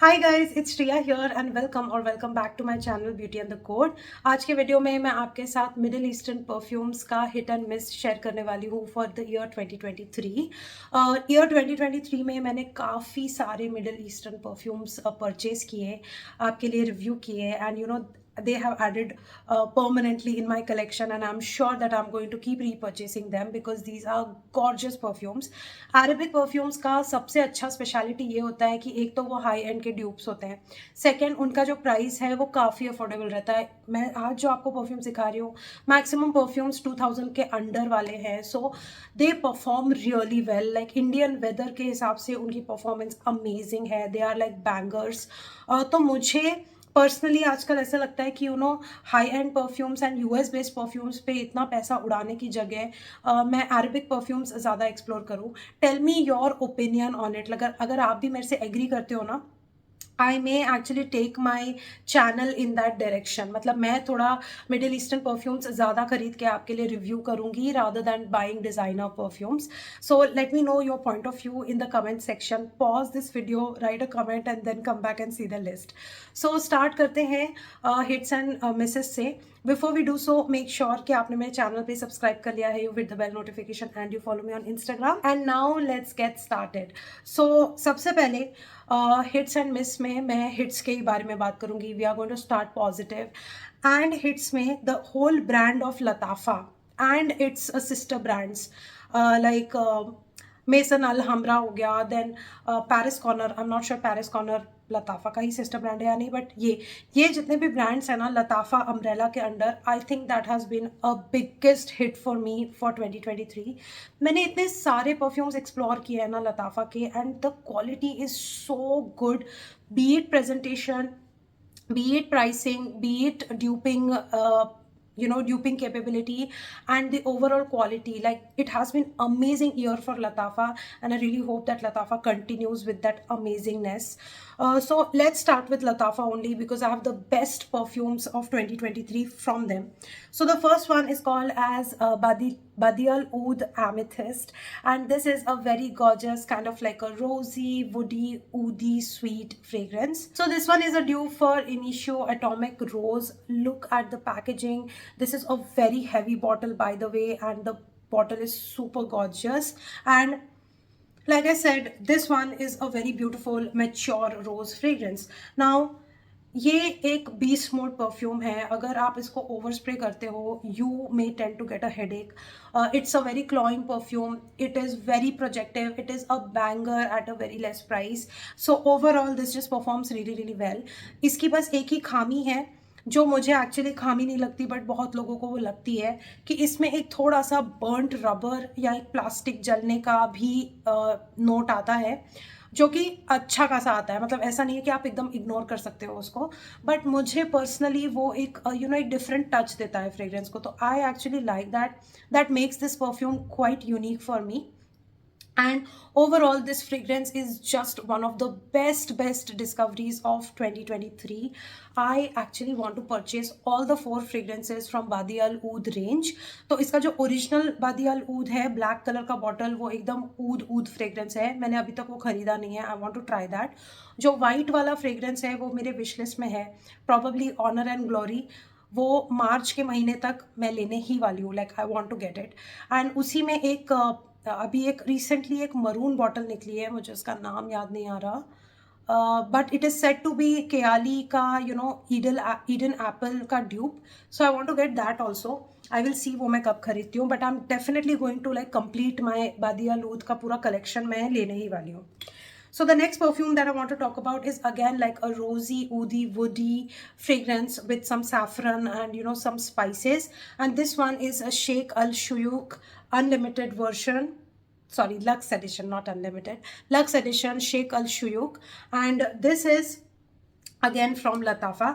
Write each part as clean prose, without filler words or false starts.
Hi guys, it's Shriya here and welcome back to my channel beauty and the code. आज के video में मैं आपके साथ मिडिल ईस्टर्न परफ्यूम्स का हिट एंड मिस शेयर करने वाली हूँ फॉर द ईयर 2023। ईयर 2023 में मैंने काफ़ी सारे मिडिल ईस्टर्न परफ्यूम्स परचेज किए, आपके लिए रिव्यू किए and they have added permanently in my collection, and I'm sure that I'm going to keep repurchasing them because these are gorgeous perfumes. Arabic perfumes का सबसे अच्छा स्पेशलिटी ये होता है कि एक तो वो हाई एंड के ड्यूप्स होते हैं, सेकंड उनका जो प्राइस है वो काफ़ी अफोर्डेबल रहता है। मैं आज जो आपको परफ्यूम सिखा रही हूँ, मैक्सिमम परफ्यूम्स 2000 के अंडर वाले हैं। So they perform really well, like Indian weather के हिसाब से उनकी परफॉर्मेंस अमेजिंग है। They are like bangers. तो मुझे पर्सनली आजकल ऐसा लगता है कि high end perfumes and US based perfumes पे इतना पैसा उड़ाने की जगह मैं अरेबिक परफ्यूम्स ज़्यादा एक्सप्लोर करूँ। Tell me your opinion on it. अगर अगर आप भी मेरे से एग्री करते हो ना, I may actually take my channel in that direction. मतलब मैं थोड़ा मिडिल ईस्टर्न परफ्यूम्स ज़्यादा खरीद के आपके लिए रिव्यू करूँगी rather than buying designer perfumes. So let me know your point of view in the comment section. Pause this video, write a comment and then come back and see the list. So start करते हैं hits and misses से। Before we do so, make sure कि आपने मेरे channel पे subscribe कर लिया है, you with the bell notification and you follow me on Instagram. And now let's get started. So सबसे पहले हिट्स एंड मिस में मैं हिट्स के ही बारे में बात करूंगी। We are going to start positive. And hits में the whole brand of Lattafa and its sister brands like Maison Alhambra हो गया, then Paris Corner. I am not sure Paris Corner Lattafa का ही sister brand है या नहीं, but ये जितने भी ब्रांड्स हैं ना लताफा अम्ब्रेला के under, I think that has been a biggest hit for me for 2023। मैंने इतने सारे परफ्यूम्स एक्सप्लोर किए हैं ना लताफा के, and the quality is so good, B it presentation, be it pricing, be it duping, duping capability, and the overall quality. Like, it has been amazing year for Latafa, and I really hope that Latafa continues with that amazingness. So let's start with Latafa only because I have the best perfumes of 2023 from them. So the first one is called as Badial Oud Amethyst, and this is a very gorgeous kind of like a rosy, woody, oody, sweet fragrance. So this one is a dupe for Initio Atomic Rose. Look at the packaging. This is a very heavy bottle, by the way, and the bottle is super gorgeous. And like I said, this one is a very beautiful mature rose fragrance. Now, ये एक beast mode perfume है। अगर आप इसको over spray करते हो, you may tend to get a headache. It's a very cloying perfume, it is very projective, it is a banger at a very less price. So overall this just performs really really well. इसकी बस एक ही खामी है, जो मुझे actually खामी नहीं लगती बट बहुत लोगों को वो लगती है, कि इसमें एक थोड़ा सा बर्न्ट रबर या एक प्लास्टिक जलने का भी नोट आता है, जो कि अच्छा खासा आता है। मतलब ऐसा नहीं है कि आप एकदम इग्नोर कर सकते हो उसको, बट मुझे पर्सनली वो एक एक डिफरेंट टच देता है फ्रेग्रेंस को। तो I actually like that makes this perfume quite unique for me. And overall, this fragrance is just one of the best discoveries of 2023. I actually want to purchase all the 4 fragrances from Badi Al Oud range. तो इसका जो original बादी अल ऊद है, black colour का bottle, वो एकदम ऊद fragrance है। मैंने अभी तक वो खरीदा नहीं है, I want to try that. जो वाइट वाला फ्रेग्रेंस है वो मेरे विश लिस्ट में है, प्रॉबली ऑनर एंड ग्लोरी। वो मार्च के महीने तक मैं लेने ही वाली हूँ, like I want to get it. And उसी में एक अभी एक रिसेंटली एक मरून बॉटल निकली है, मुझे उसका नाम याद नहीं आ रहा, but it is set to be Kayali का ईडन एप्पल का dupe. So I want to get that also. I will see वो मैं कब खरीदती हूँ, but I am definitely going to like complete my बादिया लूद का पूरा कलेक्शन मैं लेने ही वाली हूँ। So the next perfume that I want to talk about is again like a rosy, woody, woody fragrance with some saffron and some spices. And this one is a Sheikh Al Shuyuk Unlimited version. Sorry, Lux edition, not unlimited. Lux edition, Sheikh Al Shuyuk, and this is again from Latafa.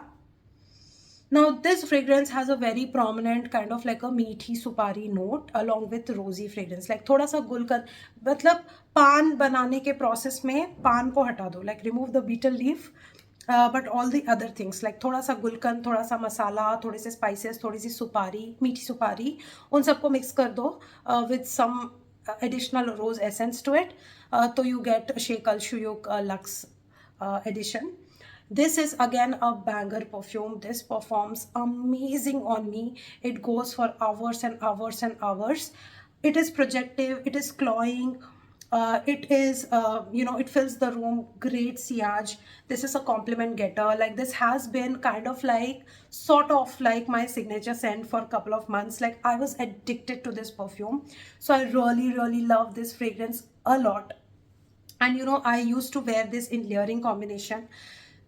Now this fragrance has a very prominent kind of like a meaty supari note along with rosy fragrance, like थोड़ा सा गुलकंद, मतलब पान बनाने के process में पान को हटा दो, like remove the betel leaf, but all the other things like थोड़ा सा गुलकंद, थोड़ा सा मसाला, थोड़े से स्पाइसेस, थोड़ी सी सुपारी, मीठी सुपारी, उन सबको मिक्स कर दो with some additional rose essence to it, तो you get Sheikh Al Shuyuk Lux edition. This is again a banger perfume. This performs amazing on me. It goes for hours and hours and hours. It is projective, it is cloying, it is, it fills the room, great sillage. This is a compliment getter. Like, this has been kind of like, sort of like my signature scent for a couple of months. Like, I was addicted to this perfume. So I really, really love this fragrance a lot. And I used to wear this in layering combination.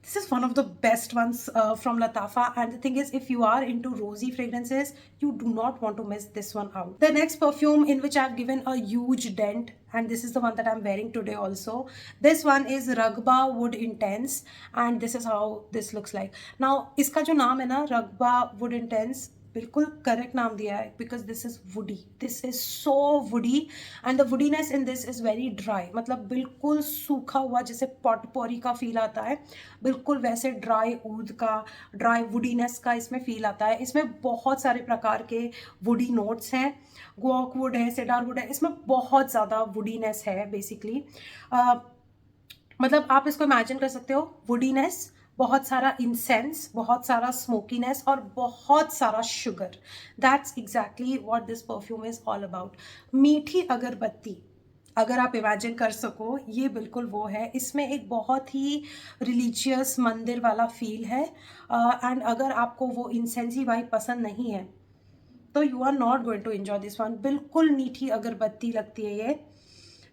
This is one of the best ones from Latafa, and the thing is, if you are into rosy fragrances, you do not want to miss this one out. The next perfume in which I've given a huge dent, and this is the one that I'm wearing today also. This one is Ragba Wood Intense, and this is how this looks like. Now, iska jo naam hai na, Ragba Wood Intense, बिल्कुल correct नाम दिया है, because this is woody. This is so woody and the woodiness in this is very dry. मतलब बिल्कुल सूखा हुआ, जैसे potpourri का फील आता है, बिल्कुल वैसे ड्राई ऊद का, ड्राई वुडीनेस का इसमें फील आता है. इसमें बहुत सारे प्रकार के वुडी नोट्स हैं. गुआक वुड है, सेडार वुड है, इसमें बहुत ज़्यादा वुडीनेस है बेसिकली. मतलब आप इसको इमेजिन कर सकते हो, वुडीनेस, बहुत सारा इंसेंस, बहुत सारा स्मोकीनेस और बहुत सारा sugar. That's exactly what this perfume is all about. मीठी अगरबत्ती, अगर आप इमेजिन कर सको, ये बिल्कुल वो है. इसमें एक बहुत ही रिलीजियस मंदिर वाला फील है. एंड अगर आपको वो इंसेंसी वाइब पसंद नहीं है तो you are not going to enjoy this one. बिल्कुल मीठी अगरबत्ती लगती है ये.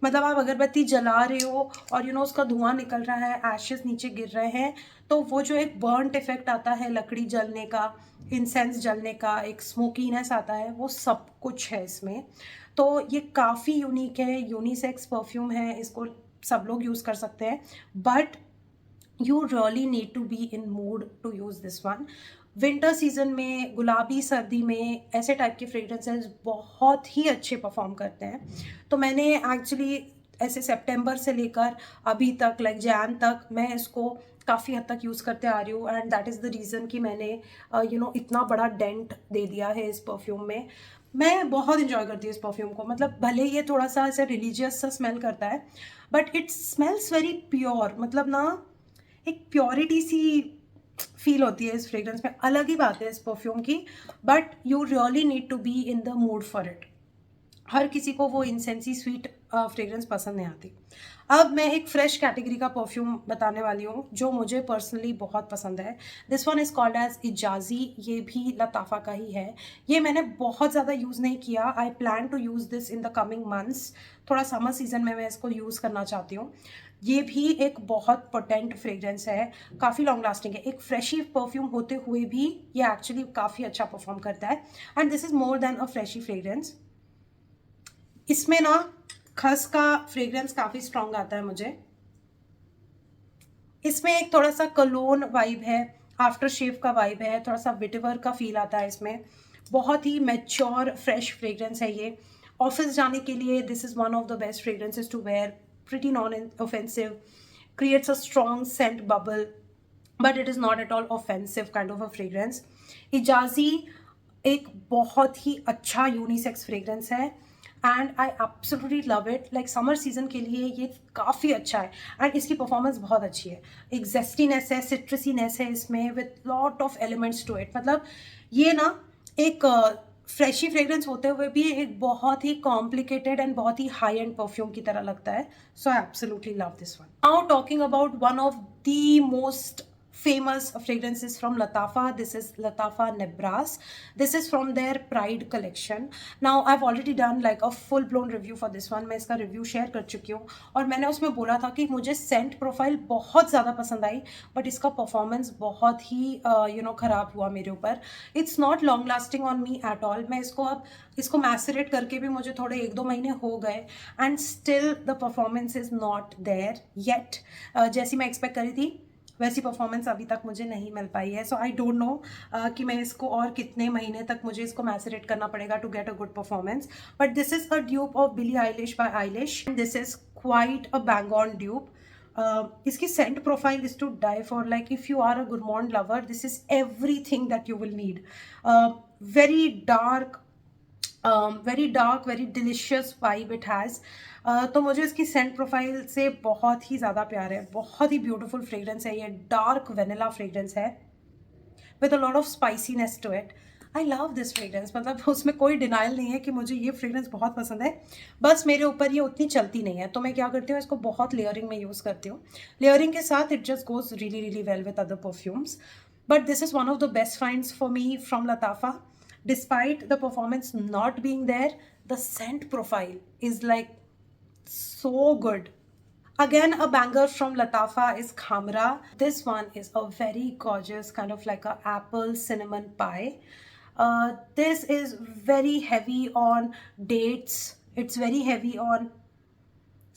मतलब आप अगरबत्ती जला रहे हो और उसका धुआं निकल रहा है, एशेस नीचे गिर रहे हैं, तो वो जो एक बर्नट इफेक्ट आता है लकड़ी जलने का, इंसेंस जलने का, एक स्मोकीनेस आता है, वो सब कुछ है इसमें. तो ये काफ़ी यूनिक है, यूनिसेक्स परफ्यूम है, इसको सब लोग यूज़ कर सकते हैं, but you really need to be in mood to use this one. Winter season में, गुलाबी सर्दी में, ऐसे टाइप के फ्रेग्रेंसेस बहुत ही अच्छे परफॉर्म करते हैं. तो मैंने एक्चुअली ऐसे सितंबर से लेकर अभी तक, लाइक जैन तक, मैं इसको काफ़ी हद तक यूज़ करते आ रही हूँ. And that is the reason कि मैंने इतना बड़ा डेंट दे दिया है इस परफ्यूम में. मैं बहुत इंजॉय करती हूँ इस परफ्यूम को. मतलब भले ये थोड़ा सा ऐसे रिलीजियस सा स्मेल करता है, but it smells very pure. मतलब ना, एक प्योरिटी सी फील होती है इस फ्रेग्रेंस में. अलग ही बात है इस परफ्यूम की, but you really need to be in the mood for it. हर किसी को वो इंसेंसी स्वीट फ्रेग्रेंस पसंद नहीं आती. अब मैं एक फ्रेश कैटेगरी का परफ्यूम बताने वाली हूँ जो मुझे पर्सनली बहुत पसंद है. This one is called as Ejaazi. ये भी लताफ़ा का ही है. ये मैंने बहुत ज़्यादा यूज़ नहीं किया. I plan to use this in the coming months. थोड़ा समर सीजन में मैं इसको यूज़ करना चाहती हूँ. ये भी एक बहुत पोटेंट फ्रेग्रेंस है, काफ़ी लॉन्ग लास्टिंग है. एक फ्रेशी परफ्यूम होते हुए भी ये एक्चुअली काफ़ी अच्छा परफॉर्म करता है. And this is more than a freshie fragrance. इसमें ना खस का फ्रेग्रेंस काफ़ी स्ट्रॉन्ग आता है मुझे. इसमें एक थोड़ा सा कलोन वाइब है, आफ्टर शेव का वाइब है, थोड़ा सा विटिवर का फील आता है इसमें. बहुत ही मैच्योर फ्रेश फ्रेग्रेंस है ये. ऑफिस जाने के लिए this is one of the best fragrances to wear. Pretty non-offensive, creates a strong scent bubble, but it is not at all offensive kind of a fragrance. इजाजी एक बहुत ही अच्छा unisex fragrance है and I absolutely love it. Like summer season के लिए ये काफ़ी अच्छा है एंड इसकी परफॉर्मेंस बहुत अच्छी है. एक जेस्टीनेस है, सिट्रसीनेस है इसमें with lot of elements to it. मतलब ये ना एक फ्रेशी फ्रेग्रेंस होते हुए भी एक बहुत ही कॉम्प्लिकेटेड एंड बहुत ही हाई एंड परफ्यूम की तरह लगता है. So I absolutely love this one. Now talking about one of the most famous fragrances from Latafa. This is Latafa Nebras. This is from their Pride collection. Now I've already done like a full blown review for this one. मैं इसका review share कर चुकी हूँ और मैंने उसमें बोला था कि मुझे scent profile बहुत ज़्यादा पसंद आई, but इसका performance बहुत ही ख़राब हुआ मेरे ऊपर. It's not long lasting on me at all. मैं इसको मैसरेट करके भी मुझे थोड़े 1-2 महीने हो गए and still the performance is not there yet. जैसी मैं एक्सपेक्ट करी थी वैसी परफॉर्मेंस अभी तक मुझे नहीं मिल पाई है. सो आई डोंट नो कि मैं इसको और कितने महीने तक मुझे इसको मैसरेट करना पड़ेगा to get a good performance. But this is a dupe of Billie Eilish by Eilish. This is quite a bang on dupe. इसकी scent profile is to die for. Like if you are a gourmand lover, this is everything that you will need. Very dark, very dark, very delicious vibe it has. तो मुझे इसकी scent profile से बहुत ही ज़्यादा प्यार है, बहुत ही beautiful fragrance है ये। डार्क वेनिला फ्रेग्रेंस है with a lot of spiciness to it. I love this fragrance, मतलब उसमें कोई डिनाइल नहीं है कि मुझे ये फ्रेग्रेंस बहुत पसंद है। बस मेरे ऊपर ये उतनी चलती नहीं है, तो मैं क्या करती हूँ, इसको बहुत लेयरिंग में यूज़ करती हूँ। लेयरिंग के साथ it just goes really really well with other perfumes. But this is one of the best finds for me from लताफा। Despite the performance not being there, the scent profile is like so good. Again, a banger from Latafa is Khamra. This one is a very gorgeous kind of like a apple cinnamon pie. This is very heavy on dates. It's very heavy on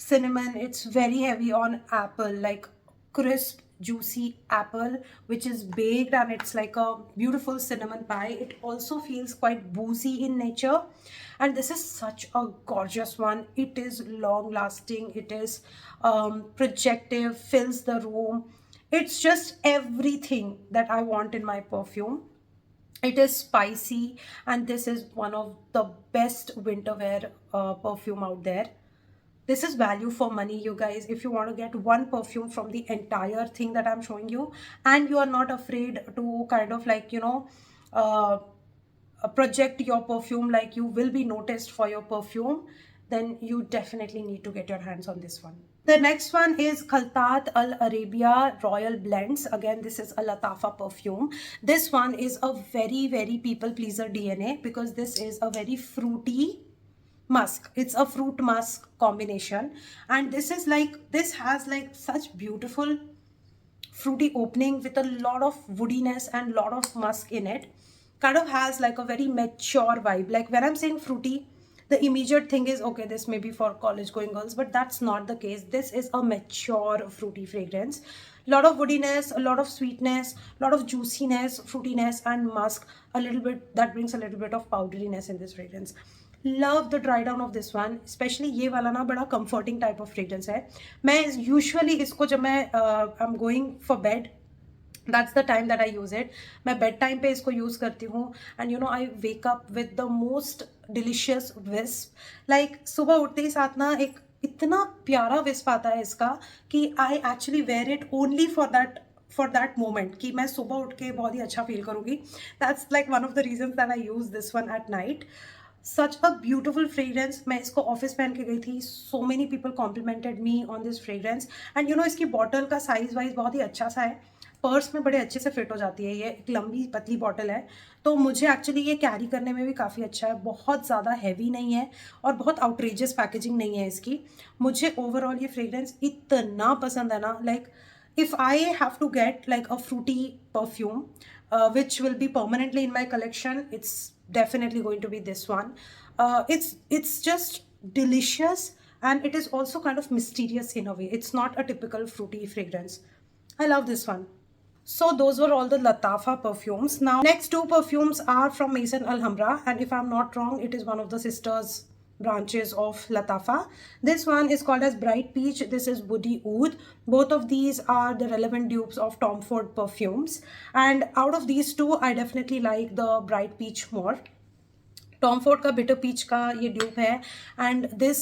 cinnamon. It's very heavy on apple, like crisp juicy apple which is baked, and it's like a beautiful cinnamon pie. It also feels quite boozy in nature, and this is such a gorgeous one. It is long lasting, it is projective, fills the room. It's just everything that I want in my perfume. It is spicy, and this is one of the best winter wear perfume out there. This is value for money, you guys. If you want to get one perfume from the entire thing that I'm showing you, and you are not afraid to kind of like, uh, project your perfume, like you will be noticed for your perfume, then you definitely need to get your hands on this one. The next one is Khaltat Al Arabia Royal Blends. Again, this is a Latafa perfume. This one is a very, very people pleaser DNA, because this is a very fruity musk. It's a fruit musk combination, and this is like, this has like such beautiful fruity opening with a lot of woodiness and lot of musk in it. Kind of has like a very mature vibe. Like when I'm saying fruity, the immediate thing is, okay, this may be for college going girls, but that's not the case. This is a mature fruity fragrance. Lot of woodiness, a lot of sweetness, a lot of juiciness, fruitiness, and musk. A little bit, that brings a little bit of powderiness in this fragrance. Love the dry down of this one, specially ये वाला ना बड़ा comforting type of fragrance है. मैं usually इसको जब मैं I am going for bed, that's the time that I use it. मैं बेड टाइम पे इसको यूज़ करती हूँ, and you no I wake up with the most delicious wisp. Like सुबह उठते ही साथ ना एक इतना प्यारा विस्प आता है इसका कि I actually wear it only for that moment, कि मैं सुबह उठ के बहुत ही अच्छा फील करूँगी. That's like one of the reason that I use this one at night. Such a beautiful fragrance. मैं इसको ऑफिस पहन के गई थी. So many people complimented me on this fragrance, and you know इसकी बॉटल का size wise बहुत ही अच्छा सा है. पर्स में बड़े अच्छे से फिट हो जाती है. ये एक लंबी पतली बॉटल है, तो मुझे एक्चुअली ये कैरी करने में भी काफ़ी अच्छा है. बहुत ज़्यादा हैवी नहीं है और बहुत आउटरेजियस पैकेजिंग नहीं है इसकी. मुझे ओवरऑल ये फ्रेग्रेंस इतना पसंद है ना. Like if I have to get like a fruity perfume which will be permanently in my collection, it's definitely going to be this one. It's just delicious, and it is also kind of mysterious in a way. It's not a typical fruity fragrance. I love this one. So those were all the Latafa perfumes. Now next two perfumes are from Maison Alhambra, and if I'm not wrong, it is one of the sisters branches of Latafa. This one is called as Bright Peach. This is Woody Oud. Both of these are the relevant dupes of Tom Ford perfumes, and out of these two I definitely like the Bright Peach more. Tom Ford का bitter peach का ये dupe है, and this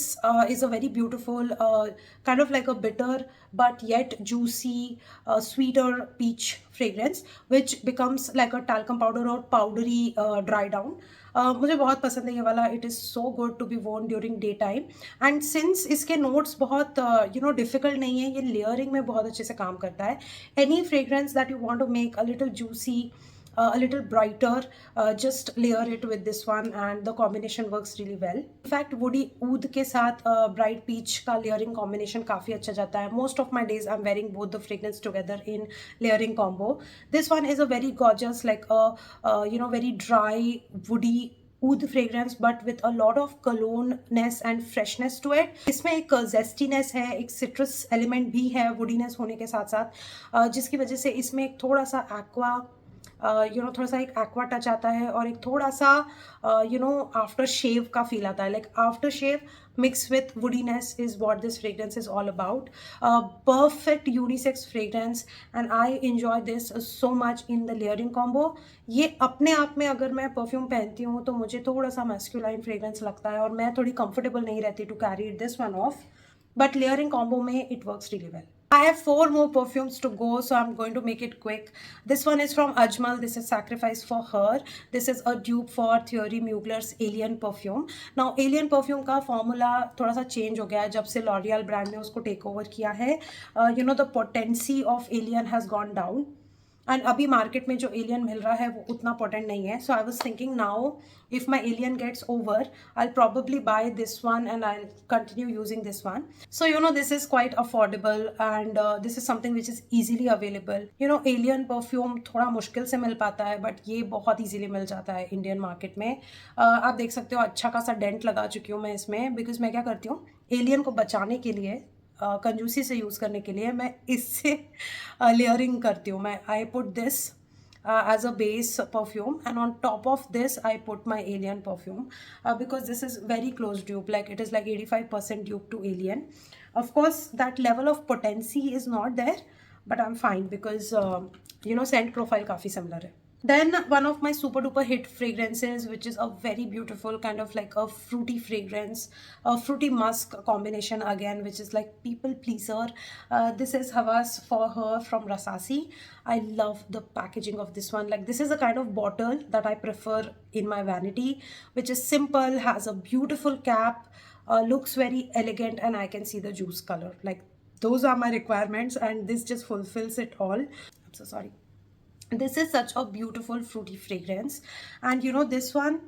is a very beautiful kind of like a bitter but yet juicy sweeter peach fragrance which becomes like a talcum powder और powdery dry down. मुझे बहुत पसंद है ये वाला. It is so good to be worn during day time, and since इसके नोट्स बहुत यू नो डिफिकल्ट नहीं है, ये लेयरिंग में बहुत अच्छे से काम करता है. Any fragrance that you want to make a little juicy, a little brighter, just layer it with this one, and the combination works really well. In fact, Woody Oud के साथ Bright Peach का layering combination काफ़ी अच्छा जाता है. Most of my days I'm wearing both the fragrance together in layering combo. This one is a very gorgeous, like a you know very dry woody oud fragrance, but with a lot of cologne-ness and freshness to it. इसमें एक zestiness है, एक citrus element भी है woodiness होने के साथ साथ, जिसकी वजह से इसमें एक थोड़ा सा aqua थोड़ा सा एक एक्वा टच आता है और एक थोड़ा सा आफ्टर शेव का फील आता है, like after shave mix with woodiness is what this fragrance is all about. Perfect unisex fragrance and I enjoy this so much in the layering combo. ये अपने आप में अगर मैं परफ्यूम पहनती हूँ तो मुझे थोड़ा सा मैस्कुलाइन फ्रेग्रेंस लगता है और मैं थोड़ी कंफर्टेबल नहीं रहती to carry this one off, but layering combo mein it works really well. I have 4 more perfumes to go, so I'm going to make it quick. This one is from Ajmal. This is Sacrifice for Her. This is a dupe for Thierry Mugler's Alien perfume. Now Alien perfume का formula थोड़ा सा change हो गया है जब से L'Oreal brand ने उसको take over किया है. The potency of Alien has gone down. And अभी मार्केट में जो एलियन मिल रहा है वो उतना पोटेंट नहीं है. So I was thinking now if my Alien gets over I probably buy this one and I'll continue using this one. So this is quite affordable and this is something which is easily available. Alien perfume थोड़ा मुश्किल से मिल पाता है but ये बहुत easily मिल जाता है Indian market में. आप देख सकते हो अच्छा खासा डेंट लगा चुकी हूँ मैं इसमें, बिकॉज मैं क्या करती हूँ एलियन को बचाने के लिए, कंजूसी से यूज़ करने के लिए मैं इससे लेयरिंग करती हूँ. मैं I put this as a base perfume and on top of this I put my Alien perfume because this is very close dupe, like it is like 85% dupe to Alien. Of course that level of potency is not there but I'm fine because scent profile काफ़ी similar है. Then one of my super duper hit fragrances, which is a very beautiful kind of like a fruity fragrance, a fruity musk combination again, which is like people pleaser. This is Havas for Her from Rasasi. I love the packaging of this one. Like this is a kind of bottle that I prefer in my vanity, which is simple, has a beautiful cap, looks very elegant, and I can see the juice color. Like those are my requirements and this just fulfills it all. I'm so sorry. This is such a beautiful fruity fragrance and this one,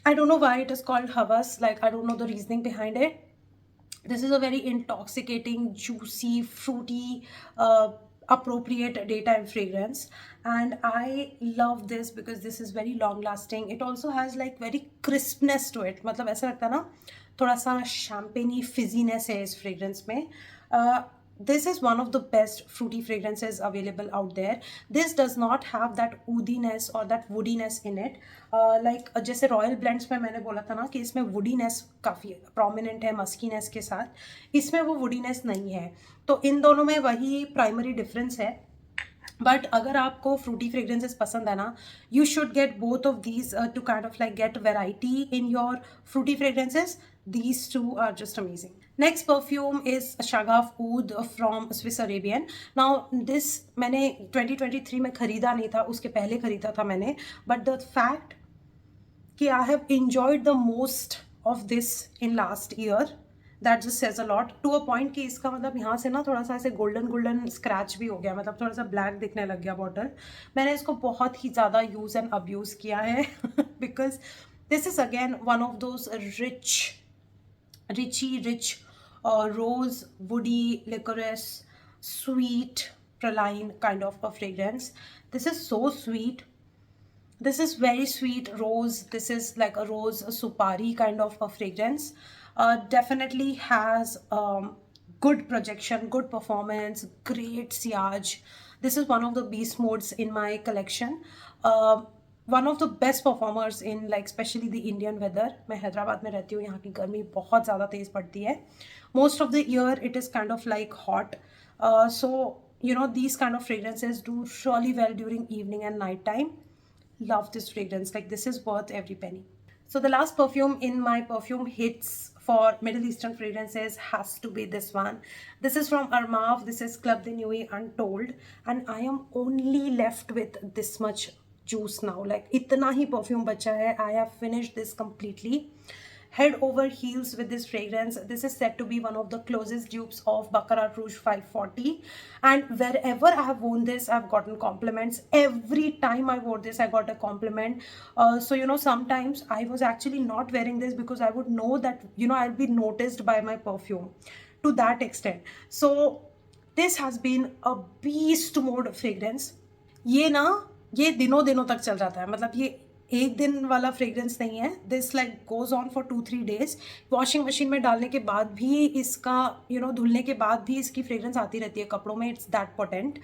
I don't know why it is called Havas, like I don't know the reasoning behind it. This is a very intoxicating, juicy, fruity, appropriate daytime fragrance and I love this because this is very long lasting. It also has like very crispness to it, मतलब ऐसा लगता है ना थोड़ा सा शैम्पेनी फिजीनेस है इस fragrance में. This is one of the best fruity fragrances available out there. This does not have that woodiness or that woodiness in it. Like जैसे रॉयल ब्लेंड्स में मैंने बोला था ना कि इसमें woodiness काफ़ी prominent है muskiness के साथ, इसमें वो woodiness नहीं है. तो इन दोनों में वही प्राइमरी डिफरेंस है. बट अगर आपको फ्रूटी फ्रेग्रेंसेस पसंद है ना, you should get both of these two kind of like get variety in your fruity fragrances. These two are just amazing. Next perfume is Shagaf Oud from Swiss Arabian. Now this मैंने 2023 में खरीदा नहीं था, उसके पहले खरीदा था मैंने. But the fact कि I have enjoyed the most of this in last year, that just says a lot to a point कि इसका मतलब यहाँ से ना थोड़ा सा ऐसे गोल्डन स्क्रैच भी हो गया, मतलब थोड़ा सा ब्लैक दिखने लग गया बॉटल. मैंने इसको बहुत ही ज़्यादा यूज़ एंड अब्यूज़ किया है because this is again one of those rich rose, woody, licorice, sweet, praline kind of a fragrance. This is so sweet. This is very sweet rose. This is like a rose supari kind of a fragrance. Definitely has good projection, good performance, great sillage. This is one of the beast modes in my collection. One of the best performers in like especially the Indian weather. मैं हैदराबाद में रहती हूँ, यहाँ की गर्मी बहुत ज़्यादा तेज़ पड़ती है. Most of the year it is kind of like hot. So these kind of fragrances do really well during evening and night time. Love this fragrance. Like this is worth every penny. So the last perfume in my perfume hits for Middle Eastern fragrances has to be this one. This is from Armaf. This is Club de Nuit Untold. And I am only left with this much juice now. Like itna hi perfume bacha hai. I have finished this completely. Head over heels with this fragrance. This is said to be one of the closest dupes of Baccarat Rouge 540. And wherever I have worn this, I've gotten compliments. Every time I wore this, I got a compliment. So sometimes I was actually not wearing this because I would know that, I'll be noticed by my perfume to that extent. So this has been a beast mode fragrance. ये दिनों तक चल जाता है, मतलब ये एक दिन वाला फ्रेग्रेंस नहीं है. This like goes on for 2-3 days. Washing machine में डालने के बाद भी इसका धुलने के बाद भी इसकी फ्रेग्रेंस आती रहती है कपड़ों में. It's that potent.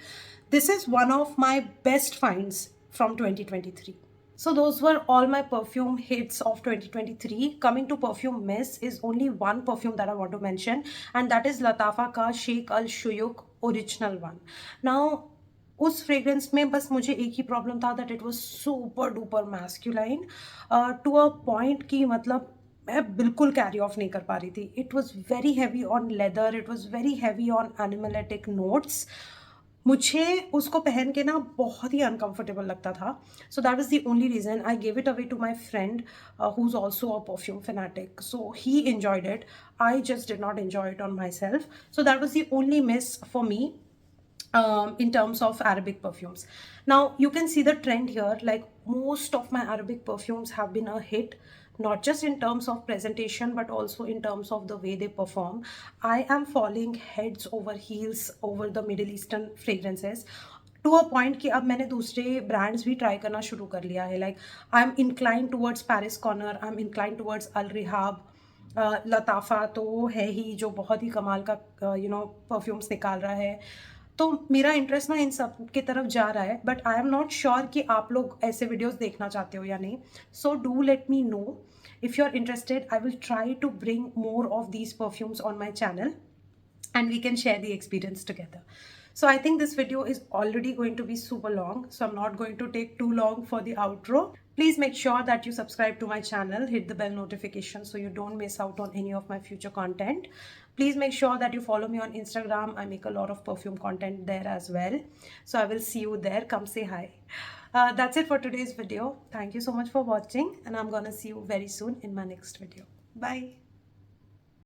This is one of my best finds from 2023. So those were all my perfume hits of 2023. Coming to perfume miss is only one perfume that I want to mention, and that is Latafa का Sheikh Al Shuyuk original one. Now उस fragrance में बस मुझे एक ही problem था, that it was super duper masculine to a point कि मतलब मैं बिल्कुल कैरी ऑफ नहीं कर पा रही थी. It was very heavy on leather, it was very heavy on animalic notes. मुझे उसको पहन के ना बहुत ही अनकंफर्टेबल लगता था. So that is the only reason I gave it away to my friend who is also a perfume fanatic. So he enjoyed it. I just did not enjoy it on myself. So that was the only miss for me in terms of Arabic perfumes. Now you can see the trend here, like most of my Arabic perfumes have been a hit, not just in terms of presentation but also in terms of the way they perform. I am falling heads over heels over the Middle Eastern fragrances to a point कि अब मैंने दूसरे brands भी try करना शुरू कर लिया है. Like I am incline towards Paris Corner, I am incline towards Al Rehab. Lattafa तो है ही जो बहुत ही कमाल का परफ्यूम्स निकाल रहा है. तो मेरा इंटरेस्ट ना इन सब की तरफ जा रहा है, but I am not sure कि आप लोग ऐसे वीडियोस देखना चाहते हो या नहीं. So do let me know if you are interested. I will try to bring more of these perfumes on my channel and we can share the experience together. So I think this video is already going to be super long, so I'm not going to take too long for the outro. Please make sure that you subscribe to my channel, hit the bell notification so you don't miss out on any of my future content. Please make sure that you follow me on Instagram. I make a lot of perfume content there as well. So I will see you there. Come say hi. That's it for today's video. Thank you so much for watching, and I'm gonna see you very soon in my next video. Bye.